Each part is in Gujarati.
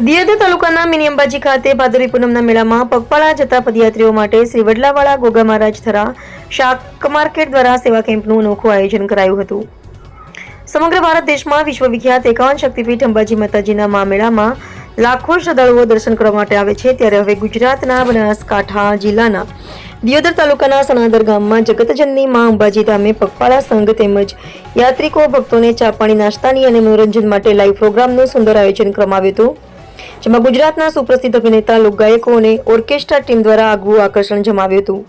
દિયોદર તાલુકાના મિની અંબાજી ખાતે ભાદરવી પૂનમના મેળામાં પગપાળા જતા પદયાત્રીઓ માટે શ્રી વડલાવાળા ગોગા મહારાજ થરા શાક માર્કેટ દ્વારા સેવા કેમ્પનું અનોખું આયોજન કરાયું હતું। સમગ્ર ભારત દેશમાં વિશ્વવિખ્યાત 51 શક્તિપીઠ અંબાજી માતાજીના મેળામાં લાખો શ્રદ્ધાળુઓ દર્શન કરવા માટે આવે છે। ત્યારે હવે ગુજરાતના બનાસકાંઠા જિલ્લાના દિયોદર તાલુકાના સનાદર ગામમાં જગતજનની માં અંબાજી ધામે પગપાળા સંઘ તેમજ યાત્રિકો ભક્તોને ચા પાણી નાસ્તાની અને મનોરંજન માટે લાઈવ પ્રોગ્રામનું સુંદર આયોજન કરવામાં આવ્યું હતું, જેમાં ગુજરાતના સુપ્રસિદ્ધ અભિનેતા લોકગાયકો અને ઓર્કેસ્ટ્રા ટીમ દ્વારા આગવું આકર્ષણ જમાવ્યું હતું।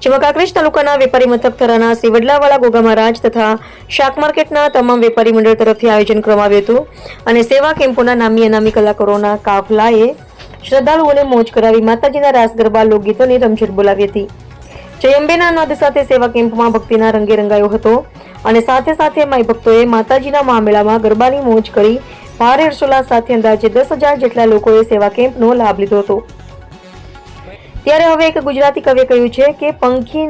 જેમાં કાંકરેજ તાલુકાના વેપારી મથક થરાના શ્રી વડલાવાળા ગોગા મહારાજ તથા શાક માર્કેટના તમામ વેપારી મંડળ તરફથી આયોજન કરવામાં આવ્યું હતું અને સેવા કેમ્પોના નામી અનામી કલાકારોના કાફલાએ શ્રદ્ધાળુઓને મોજ કરાવી માતાજીના રાસ ગરબા લોકગીતોની રમઝટ બોલાવી હતી। જય અંબેના નાદ સાથે સેવા કેમ્પમાં ભક્તિના રંગે રંગાયો હતો અને સાથે સાથે માઈ ભક્તોએ માતાજીના મહામેળામાં ગરબાની મોજ કરી ભારે હર્ષોલ્લાસ સાથે અંદાજે 10,000 જેટલા લોકોએ સેવા કેમ્પનો લાભ લીધો હતો। ત્યારે હવે એક ગુજરાતી કવિએ કહ્યું છે કે પંખી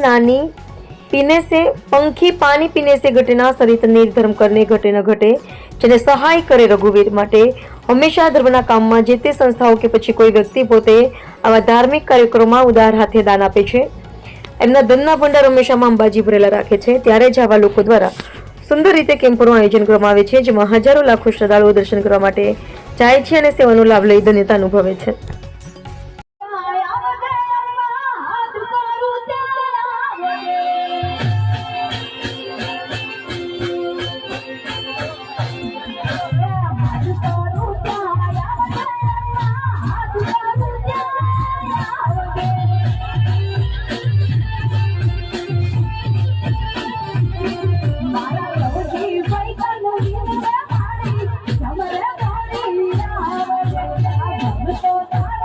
પાણી પીને સે ઘટેના સરિત નિર્ધર્મ કરને ઘટે ન ઘટે, જેને સહાય કરે રઘુવીર। માટે હંમેશા ધર્મના કામમાં જે તે સંસ્થાઓ કે પછી કોઈ વ્યક્તિ પોતે આવા ધાર્મિક કાર્યક્રમોમાં ઉદાર હાથે દાન આપે છે, એમના ધનના ભંડાર હંમેશામાં અંબાજી ભરેલા રાખે છે। ત્યારે જ આવા લોકો દ્વારા સુંદર રીતે કેમ્પોનું આયોજન કરવામાં આવે છે, જેમાં હજારો લાખો શ્રદ્ધાળુઓ દર્શન કરવા માટે જાય છે અને સેવાનો લાભ લઈ ધન્યતા અનુભવે છે। Thank you.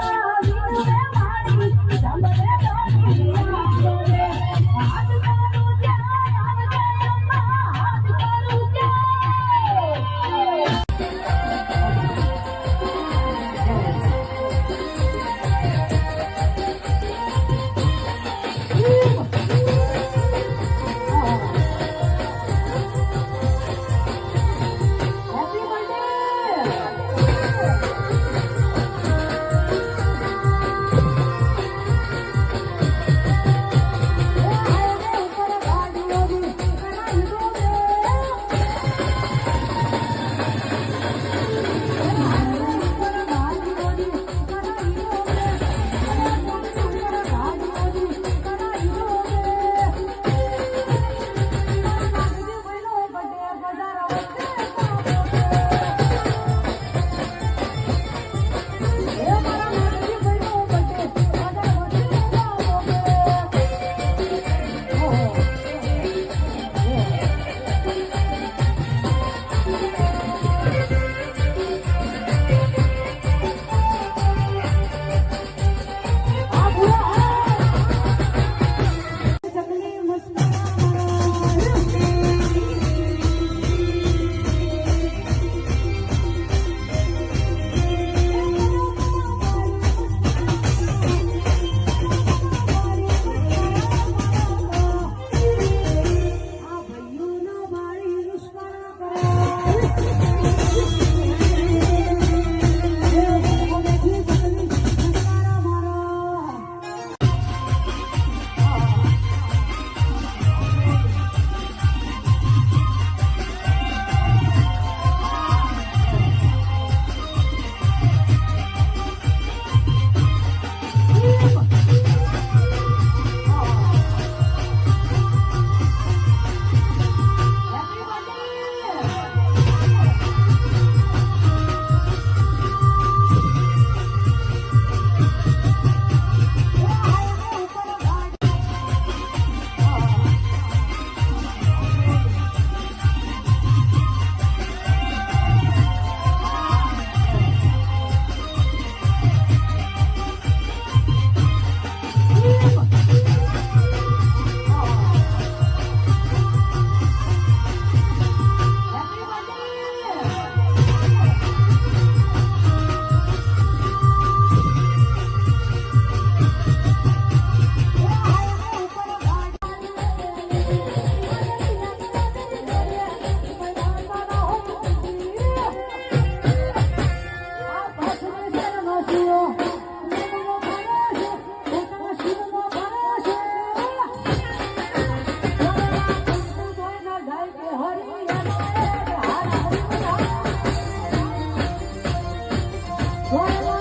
Oh